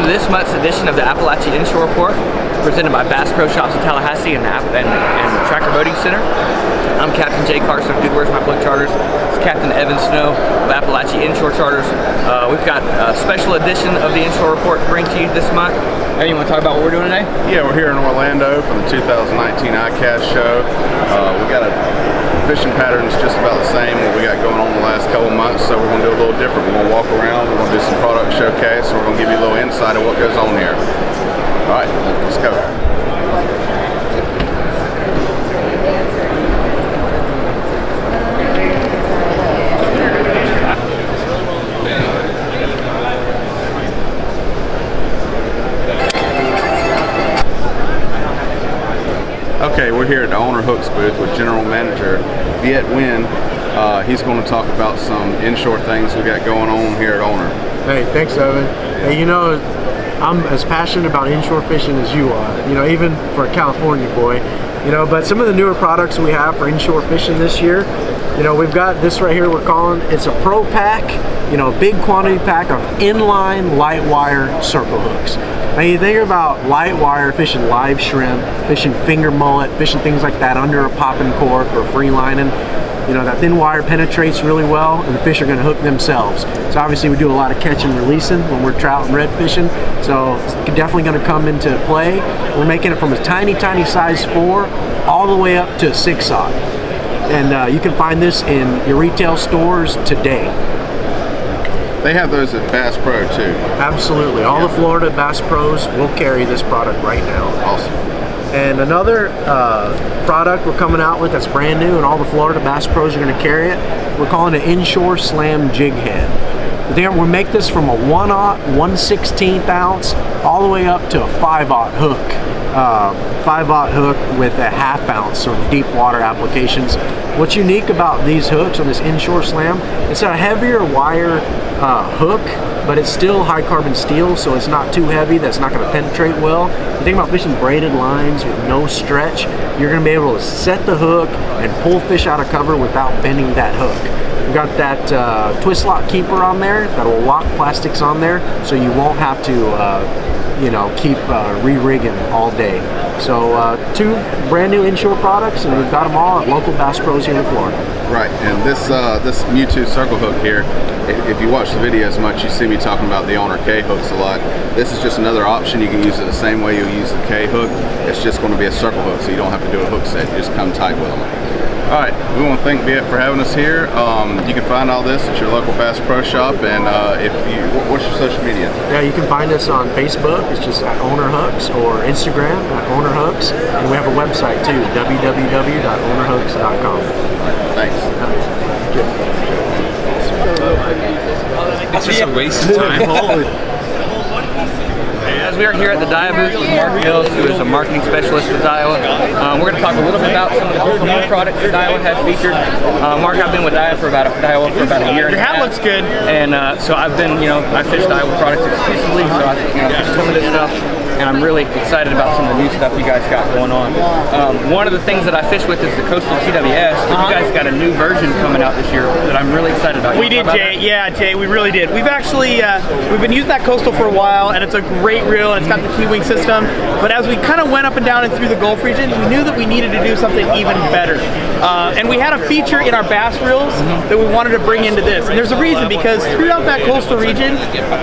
to this month's edition of the Appalachia Inshore Report, presented by Bass Pro Shops in Tallahassee and the Tracker Boating Center. I'm Captain Jay Carson of Good Where's My Boat Charters. It's Captain Evan Snow of Appalachia Inshore Charters. We've got a special edition of the Inshore Report to bring to you this month. Hey, you want to talk about what we're doing today? Yeah, we're here in Orlando for the 2019 ICAST show. We got a fishing patterns just about the same what we got going on the last couple months, so we're going to do a little different. We're going to walk around, we're going to do some product showcase, we're going to give you a little insight of what goes on here. All right, let's go. Okay, we're here at the Owner Hooks booth with General Manager Viet Nguyen. He's going to talk about some inshore things we got going on here at Owner. Hey, thanks, Evan. Hey, you know, I'm as passionate about inshore fishing as you are, you know, even for a California boy. You know, but some of the newer products we have for inshore fishing this year, you know, we've got this right here we're calling, it's a pro pack, you know, big quantity pack of inline light wire circle hooks. Now you think about light wire, fishing live shrimp, fishing finger mullet, fishing things like that under a popping cork or free lining. You know, that thin wire penetrates really well and the fish are going to hook themselves. So obviously we do a lot of catch and releasing when we're trout and red fishing. So it's definitely going to come into play. We're making it from a tiny, tiny size 4 all the way up to 6/0. And you can find this in your retail stores today. They have those at Bass Pro too. Absolutely. All the Florida Bass Pros will carry this product right now. Awesome. And another product we're coming out with that's brand new and all the Florida Bass Pros are going to carry it, we're calling it Inshore Slam Jig Head. We'll make this from a 1/0, 1/16 ounce all the way up to a 5/0 hook. 5/0 hook with a 1/2 ounce sort of deep water applications. What's unique about these hooks on this Inshore Slam, it's a heavier wire hook, but it's still high carbon steel, so it's not too heavy, that's not going to penetrate well. You think about fishing braided lines with no stretch, you're going to be able to set the hook and pull fish out of cover without bending that hook. We've got that twist lock keeper on there that will lock plastics on there, so you won't have to you know, keep re-rigging all day. So 2 brand new inshore products, and we've got them all at local Bass Pros here in Florida. Right, and this Mewtwo circle hook here, if you watch the videos much, you see me talking about the Owner K hooks a lot. This is just another option. You can use it the same way you'll use the K hook. It's just going to be a circle hook, so you don't have to do a hook set. You just come tight with them. All right, we want to thank Viet for having us here. You can find all this at your local Bass Pro Shop, and what's your social media? Yeah, you can find us on Facebook. It's just at Owner Hooks, or Instagram at Owner Hooks, and we have a website too, www.ownerhooks.com. Thanks. It's just a waste of time. As we are here at the Daiwa booth with Mark Mills, who is a marketing specialist with Daiwa, we're going to talk a little bit about some of the new products that Daiwa has featured. Mark, I've been with Daiwa for about a year. Your hat looks good. And so I've been, you know, I fish Daiwa products exclusively, so I fish some of this stuff. And I'm really excited about some of the new stuff you guys got going on. One of the things that I fish with is the Coastal TWS. You guys got a new version coming out this year that I'm really excited about. We did, Jay. Yeah, Jay, we really did. We've actually we've been using that Coastal for a while, and it's a great reel, and it's got the T-wing system. But as we kind of went up and down and through the Gulf region, we knew that we needed to do something even better. And we had a feature in our bass reels that we wanted to bring into this. And there's a reason, because throughout that coastal region,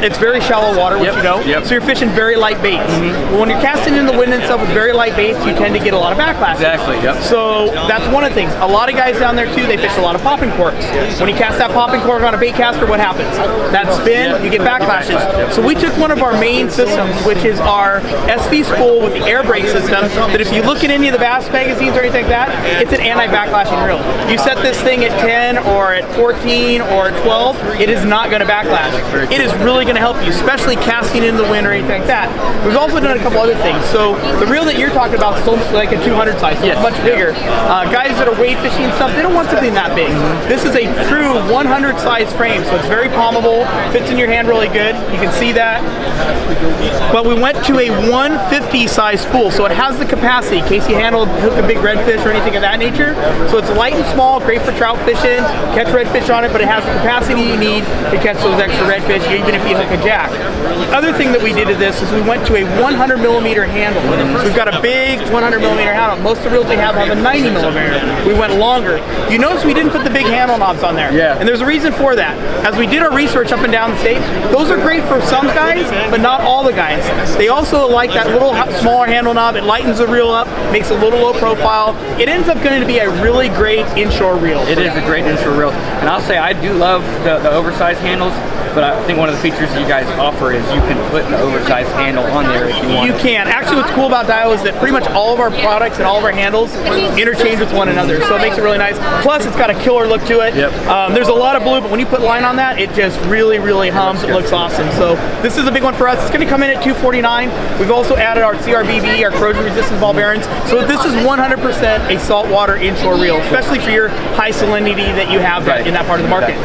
it's very shallow water, which you know. So you're fishing very light baits. Well, when you're casting in the wind and stuff with very light baits, you tend to get a lot of backlash. Exactly, yep. So that's one of the things. A lot of guys down there too, they fish a lot of popping corks. When you cast that popping cork on a bait caster, what happens? That spin, you get backlashes. So we took one of our main systems, which is our SV spool with the air brake system, that if you look at any of the bass magazines or anything like that, it's an anti-backlashing reel. You set this thing at 10 or at 14 or at 12, it is not going to backlash. It is really going to help you, especially casting in the wind or anything like that. We've also also done a couple other things. So the reel that you're talking about is still like a 200 size, so it's much bigger. Guys that are wade fishing and stuff, they don't want something that big. This is a true 100 size frame, so it's very palmable, fits in your hand really good. You can see that. But we went to a 150 size spool, so it has the capacity in case you hook a big redfish or anything of that nature. So it's light and small, great for trout fishing, catch redfish on it, but it has the capacity you need to catch those extra redfish, even if you hook a jack. The other thing that we did to this is we went to a 100 millimeter handle. So we've got a big 100 millimeter handle. Most of the reels they have a 90 millimeter. We went longer. You notice we didn't put the big handle knobs on there. Yeah. And there's a reason for that. As we did our research up and down the state, those are great for some guys, but not all the guys. They also like that little smaller handle knob. It lightens the reel up, makes it a little low profile. It ends up going to be a really great inshore reel. It is a great inshore reel. And I'll say I do love the oversized handles, but I think one of the features you guys offer is you can put an oversized handle on there if you want. You can. Actually, what's cool about Dio is that pretty much all of our products and all of our handles interchange with one another, so it makes it really nice. Plus, it's got a killer look to it. Yep. There's a lot of blue, but when you put line on that, it just really, really hums. It looks awesome. So this is a big one for us. It's going to come in at $249. We've also added our CRBB, our corrosion resistant ball bearings. So this is 100% a saltwater inshore reel, especially for your high salinity that you have in that part of the market.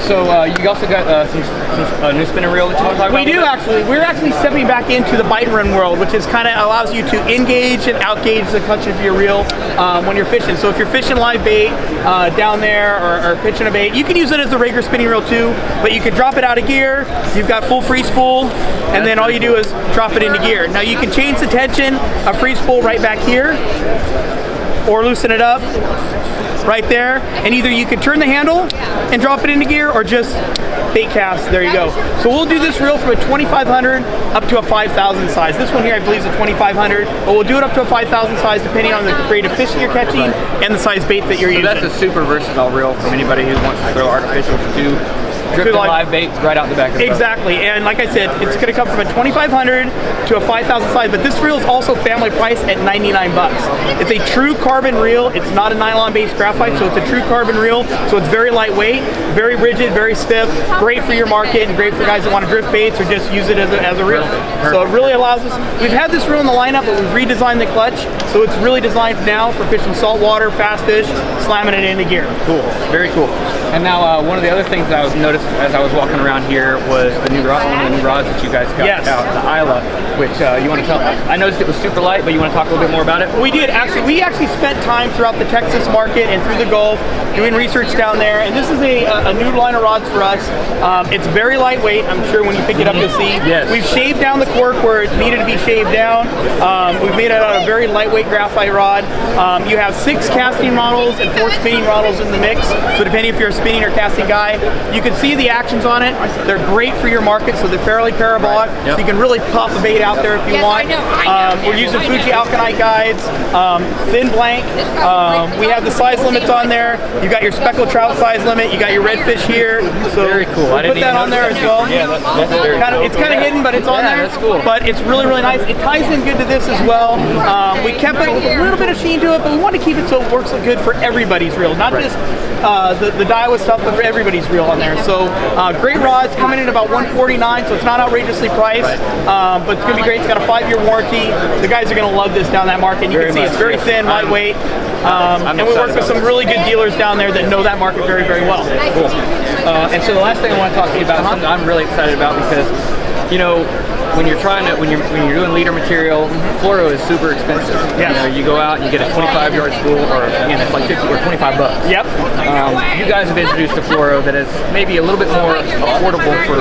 So you also got some new spinning reel that you want to talk about? We do actually. We're actually stepping back into the bite and run world, which is kind of allows you to engage and outgauge the clutch of your reel when you're fishing. So if you're fishing live bait down there or pitching a bait, you can use it as a regular spinning reel too, but you can drop it out of gear. You've got full free spool, and then all you do is drop it into gear. Now you can change the tension of free spool right back here, or loosen it up right there, and either you can turn the handle and drop it into gear or just bait cast. There you go. So we'll do this reel from a 2500 up to a 5000 size. This one here I believe is a 2500, but we'll do it up to a 5000 size depending on the grade of fish that you're catching and the size bait that you're using. That's a super versatile reel from anybody who wants to throw artificial to drift live bait right out the back of the boat. Exactly, and like I said, it's going to come from a 2500 to a 5000 size, but this reel is also family priced at $99. It's a true carbon reel. It's not a nylon-based graphite, so it's a true carbon reel. So it's very lightweight, very rigid, very stiff, great for your market, and great for guys that want to drift baits or just use it as a reel. So it really allows us. We've had this reel in the lineup, but we've redesigned the clutch, so it's really designed now for fishing saltwater, fast fish, slamming it into gear. Cool, very cool. And now one of the other things that I noticed as I was walking around here was the new rod, one of the new rods that you guys got out, the Isla, which you want to tell. I noticed it was super light, but you want to talk a little bit more about it? We did actually. We actually spent time throughout the Texas market and through the Gulf doing research down there, and this is a new line of rods for us. It's very lightweight. I'm sure when you pick it up you'll see. Yes. We've shaved down the cork where it needed to be shaved down. We've made it out of a very lightweight graphite rod. You have 6 casting models and 4 spinning models in the mix. So depending if you're a spinning or casting guy, you can see the actions on it. They're great for your market, so they're fairly parabolic. So you can really pop a bait out there if you want. We're using Fuji Alkanite guides, thin blank. We have the size limits on there. You got your speckled trout size limit. You got your redfish here. So very cool. We'll put that on there as well. Yeah, that's very cool. It's kind of hidden, but it's on there. That's cool. But it's really, really nice. It ties in good to this as well. We kept it with a little bit of sheen to it, but we want to keep it so it works good for everybody's reel, not just the Daiwa stuff, but for everybody's reel on there. So great rods coming in about $149, so it's not outrageously priced, but it's going to be great. It's got a 5-year warranty. The guys are going to love this down that market. And you can see it's very thin, lightweight, and we work with some really good dealers down there that know that market very, very well. Cool. And so the last thing I want to talk to you about is something I'm really excited about because, you know, when you're doing leader material, fluoro is super expensive. Yes. You know, you go out and you get a 25-yard spool, or again, it's like $50 or $25. Yep. You guys have introduced a fluoro that is maybe a little bit more affordable for.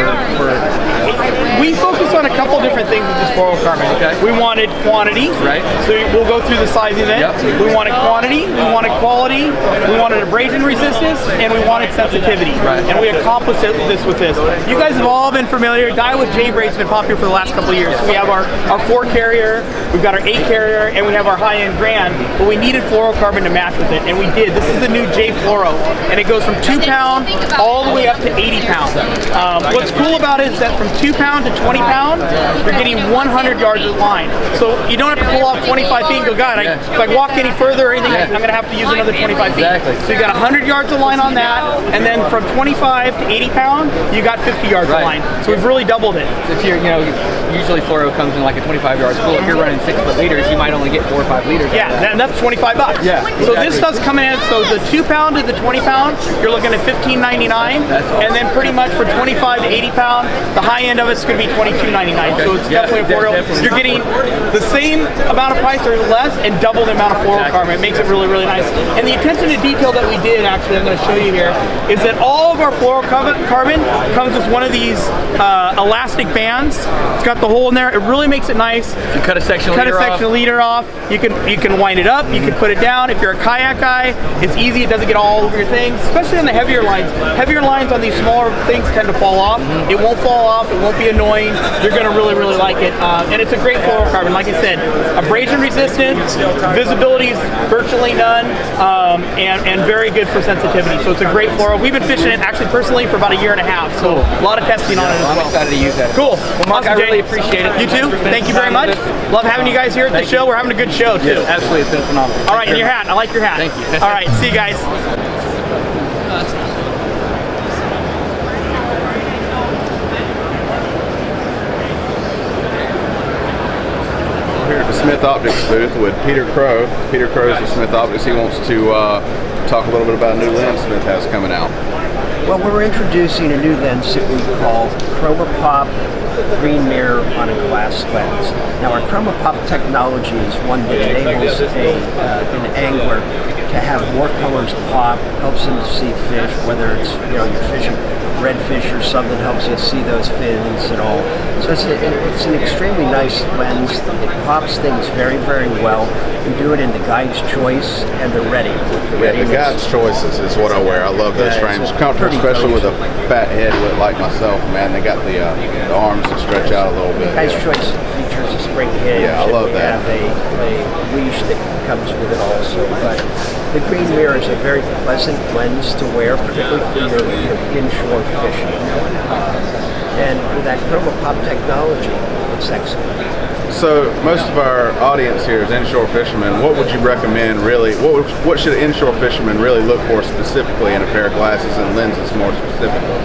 We focus on a couple different things with this fluorocarbon. Okay. We wanted quantity. Right. So we'll go through the sizing of it. Yep. We wanted quantity. We wanted quality. We wanted abrasion resistance, and we wanted sensitivity. Right. And we accomplished this with this. You guys have all been familiar. Daiwa J-Braid's been popular for the last couple of years. So we have our 4 carrier, we've got our 8 carrier, and we have our high-end Grand, but we needed fluorocarbon to match with it, and we did. This is the new J Fluoro, and it goes from 2 pound all the way up to 80 pounds. What's cool about it is that from 2 pound to 20 pound, you're getting 100 yards of line. So you don't have to pull off 25 feet and go, God, if I walk any further or anything, I'm going to have to use another 25 feet. Exactly. So you got 100 yards of line on that, and then from 25 to 80 pound, you got 50 yards of line. So we've really doubled it. If you're, you know, usually fluoro comes in like a 25-yard spool. If you're running 6-foot liters, you might only get 4 or 5 liters. Yeah, and that's $25. Yeah, So this exactly. stuff's coming in. So the 2-pound to the 20-pound, you're looking at $15.99, That's awesome. and then pretty much for 25 to 80-pound, the high end of it's going to be $22.99. So it's Yeah, definitely affordable. definitely. You're getting the same amount of price or less, and double the amount of fluorocarbon. It makes it really, really nice. And the attention to detail that we did, actually, I'm going to show you here, is that all of our fluorocarbon comes with one of these elastic bands. It's got the hole in there. It really makes it nice. If you cut a section Cut leader off. You can wind it up. You can put it down. If you're a kayak guy, it's easy. It doesn't get all over your things, especially on the heavier lines. Heavier lines on these smaller things tend to fall off. It won't fall off. It won't be annoying. You're going to really, really like it. And it's a great fluorocarbon. Like I said, abrasion resistant, visibility is virtually none, and very good for sensitivity. So it's a great fluoro. We've been fishing it actually personally for about a year and a half. So a lot of testing on it as I'm well. excited to use that. Cool. Well, Mark, Awesome, I really Jay. appreciate it. You too. Thank you very much. Love having you guys here at the show. We're having a good show too. Yes, absolutely. It's been phenomenal. All right, and your hat. I like your hat. Thank you. All right, see you guys. Here at the Smith Optics booth with Peter Crow. Peter Crow is with Smith Optics. He wants to talk a little bit about a new lens Smith has coming out. Well, we're introducing a new lens that we call ChromaPop Green Mirror on a Glass Lens. Now, our ChromaPop technology is one that enables an angler to have more colors pop, helps them to see fish, whether it's you're fishing redfish or something, helps you see those fins and all. So it's an extremely nice lens. It pops things very, very well. We do it in the guide's choice and the ready. Yeah, the guide's choices is what I wear. I love those Yeah, frames. it's Comfortable, pretty especially with a cozy. fat head like myself, man. They got the arms that stretch out a little bit. Guide's Yeah. choice features a spring hinge. Yeah, I love and we that. have a leash that comes with it also. But the Green Mirror is a very pleasant lens to wear, particularly for your inshore fishing. And with that ChromaPop technology, it's excellent. So most of our audience here is inshore fishermen. What would you recommend really? What should an inshore fisherman really look for specifically in a pair of glasses and lenses more specifically?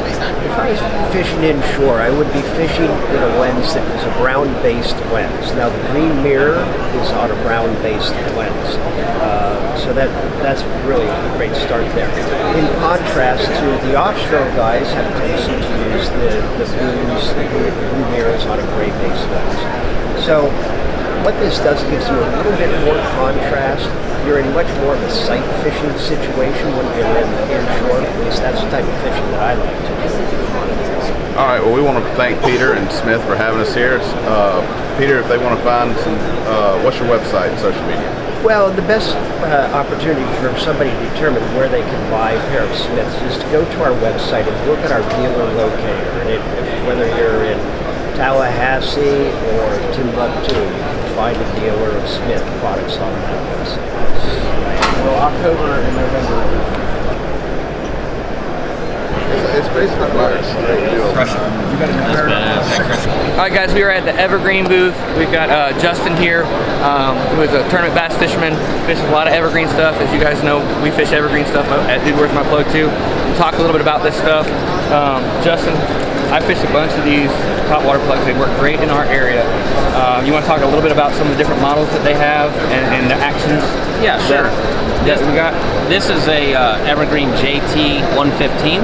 If I was fishing inshore, I would be fishing with a lens that was a brown-based lens. Now the Green Mirror is on a brown-based lens, so that's really a great start there. In contrast to the offshore guys have a tendency to use the blues, the blue mirrors on a gray-based lens. So what this does, it gives you a little bit more contrast. You're in much more of a sight fishing situation when you're inshore. At least that's the type of fishing that I like to do. All right. Well, we want to thank Peter and Smith for having us here. Peter, if they want to find some, what's your website and social media? Well, the best opportunity for somebody to determine where they can buy a pair of Smiths is to go to our website and look at our dealer locator. And whether you're in Tallahassee or Timbuktu, you can find a dealer of Smith products on that website. Well, October and November. It's basically All right, guys, we are at the Evergreen booth. We've got Justin here, who is a tournament bass fisherman, fishes a lot of evergreen stuff. As you guys know, we fish evergreen stuff at Dude Where's My Plug too. We'll talk a little bit about this stuff. Justin, I fished a bunch of these top water plugs. They work great in our area. You want to talk a little bit about some of the different models that they have and the actions? Yeah, sure. That we got. This is a Evergreen JT 115.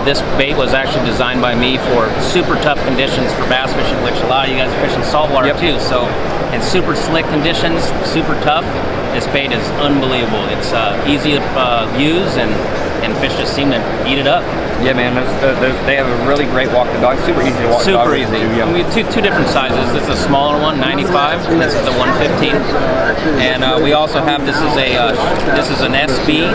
This bait was actually designed by me for super tough conditions for bass fishing, which a lot of you guys are fishing saltwater too. So, in super slick conditions, super tough, this bait is unbelievable. It's easy to use, and fish just seem to eat it up. Yeah, man, they have a really great walk the dog. Super easy to walk the dog. Super easy. Yeah. We have two different sizes. This is a smaller one, 95, and this is the 115. And we also have this is an SB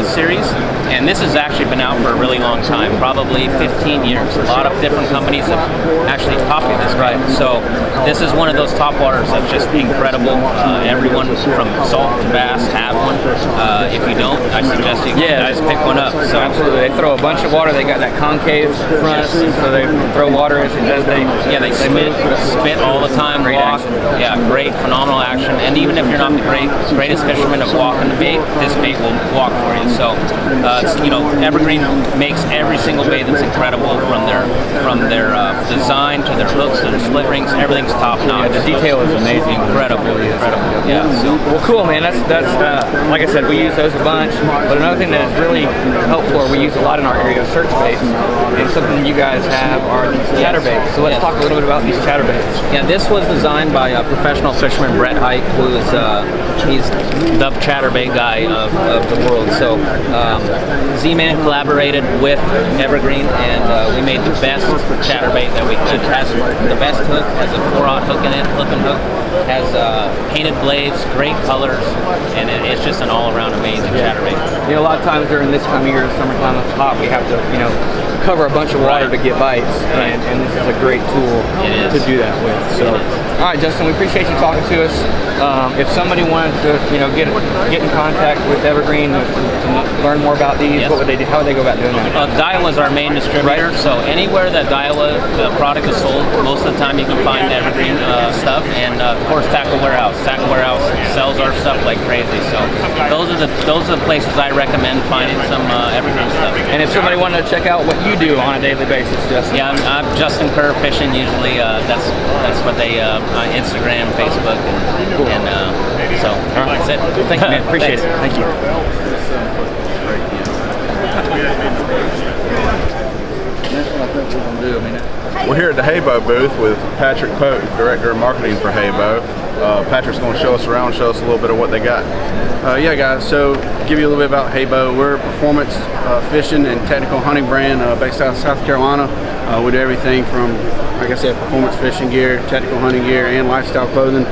series, and this has actually been out for a really long time, probably 15 years. A lot of different companies have actually copied this, right? So this is one of those top waters that's just incredible. Everyone from salt to bass have one. If you don't, I suggest you guys pick one up. So absolutely, they throw a bunch of water, they got that concave front, so they throw water as they they spit all the time. Great walk. action. Yeah, great, phenomenal action. And even if you're not the greatest fisherman of walking the bait, this bait will walk for you. So, Evergreen makes every single bait that's incredible from their design to their hooks to their split rings. Everything's top notch. The detail is amazing. Incredible. Yeah. So, well, cool, man. That's like I said, we use those a bunch. But another thing that is really helpful, we use a lot in our area, search baits, and something you guys have are these chatterbaits. So let's talk a little bit about these chatterbaits. Yeah, this was designed by a professional fisherman, Brett Hike, who's he's the chatterbait guy of the world. So Z-Man collaborated with Evergreen, and we made the best chatterbait that we could. It has the best hook, has a 4/0 hook in it, flipping hook, has painted blades, great colors, and it's just an all-around amazing chatterbait. You know, a lot of times during this time of year, summertime, it's hot, we have to, cover a bunch of water to get bites, and this is a great tool to do that with. So, all right, Justin, we appreciate you talking to us. If somebody wanted to, get in contact with Evergreen to learn more about these, what would they do? How would they go about doing that? Daiwa is our main distributor, so anywhere that Daiwa product is sold, most of the time you can find Evergreen stuff, and of course Tackle Warehouse. Tackle Warehouse sells our stuff like crazy. So those are the places I recommend finding some Evergreen stuff. And if somebody wanted to check out what you do on a daily basis, Justin? Yeah, I'm Justin Kerr Fishing. Usually, that's what they Instagram, Facebook, and so that's it. Thank you, man. Appreciate it. Thank you. We're here at the Haybo booth with Patrick Pope, Director of Marketing for Haybo. Patrick's going to show us around, show us a little bit of what they got. Yeah, guys, so give you a little bit about Haybo. We're a performance fishing and technical hunting brand based out of South Carolina. We do everything from, like I said, performance fishing gear, technical hunting gear, and lifestyle clothing.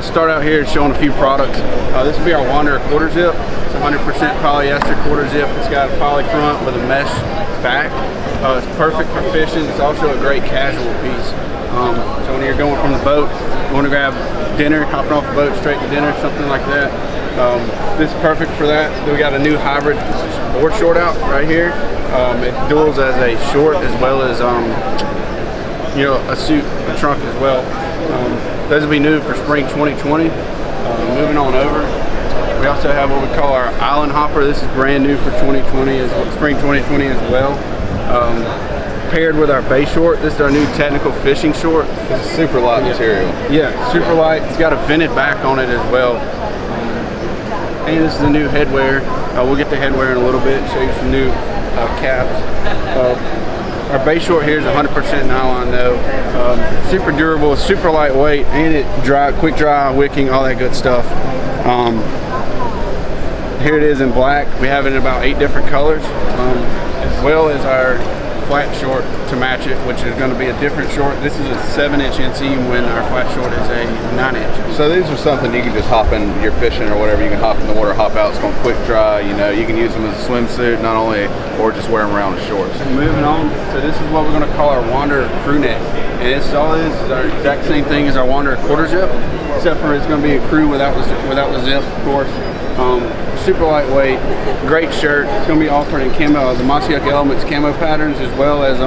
Start out here showing a few products. This will be our Wanderer quarter zip. It's 100% polyester quarter zip. It's got a poly front with a mesh back. It's perfect for fishing. It's also a great casual piece. So when you're going from the boat, you want to grab dinner, hopping off the boat straight to dinner, something like that. This is perfect for that. We got a new hybrid board short out right here. It duals as a short as well as a suit, a trunk as well. Those will be new for spring 2020. Moving on over, we also have what we call our Island Hopper. This is brand new for 2020, spring 2020 as well. Paired with our base short, this is our new technical fishing short. It's a super light material. Yeah, super light. It's got a vented back on it as well. And this is the new headwear. We'll get the headwear in a little bit, show you some new caps. Our base short here is 100% nylon though. Super durable, super lightweight, and it quick dry, wicking, all that good stuff. Here it is in black. We have it in about 8 different colors, as well as our flat short to match it, which is going to be a different short. This is a 7-inch inseam when our flat short is a 9-inch. So these are something you can just hop in, you're fishing or whatever, you can hop in the water, hop out, it's going to quick dry, you can use them as a swimsuit, not only, or just wear them around as shorts. Moving on, so this is what we're going to call our Wanderer crew neck. And it's all is our exact same thing as our Wanderer quarter zip, except for it's going to be a crew without the zip, of course. Super lightweight, great shirt. It's going to be offered in camo, the Mossy Hook Elements camo patterns, as well as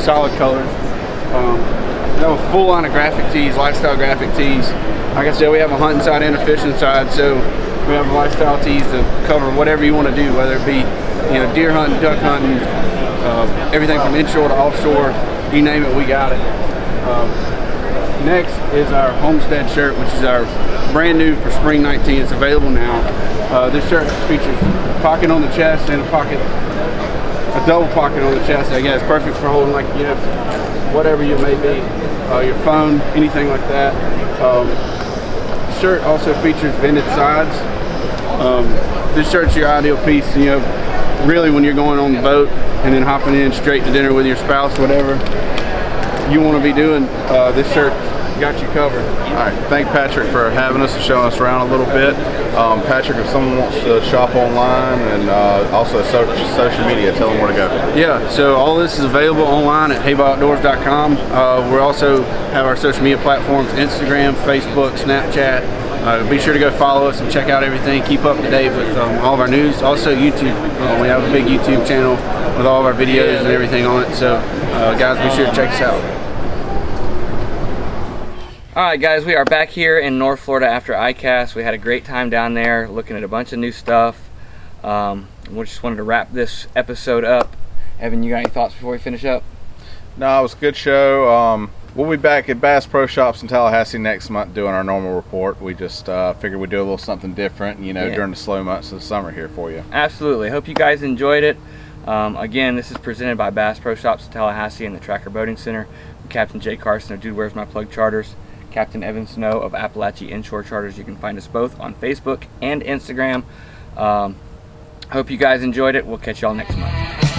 solid colors. We have a full line of graphic tees, lifestyle graphic tees. Like I said, we have a hunting side and a fishing side, so we have lifestyle tees to cover whatever you want to do, whether it be deer hunting, duck hunting, everything from inshore to offshore, you name it, we got it. Next is our Homestead shirt, which is our brand new for spring 19. It's available now. This shirt features a pocket on the chest and a double pocket on the chest. Again, it's perfect for holding whatever you may be, your phone, anything like that. Shirt also features vented sides. This shirt's your ideal piece, really when you're going on the boat and then hopping in straight to dinner with your spouse, whatever you want to be doing, this shirt got you covered. All right, thank Patrick for having us and showing us around a little bit. Patrick, if someone wants to shop online and also social media, tell them where to go. Yeah, so all this is available online at haybowoutdoors.com. We also have our social media platforms, Instagram, Facebook, Snapchat. Be sure to go follow us and check out everything. Keep up to date with all of our news. Also YouTube. We have a big YouTube channel. with all of our videos and everything on it. So guys, be sure to check us out. Alright guys, we are back here in North Florida after ICAST. We had a great time down there looking at a bunch of new stuff. We just wanted to wrap this episode up. Evan, you got any thoughts before we finish up? No, it was a good show. We'll be back at Bass Pro Shops in Tallahassee next month doing our normal report. We just figured we'd do a little something different, you know, during the slow months of the summer here for you. Absolutely. Hope you guys enjoyed it. Again, this is presented by Bass Pro Shops in Tallahassee and the Tracker Boating Center. I'm Captain Jay Carson of Dude Where's My Plug Charters. Captain Evan Snow of Appalachia Inshore Charters. You can find us both on Facebook and Instagram. Hope you guys enjoyed it. We'll catch y'all next month.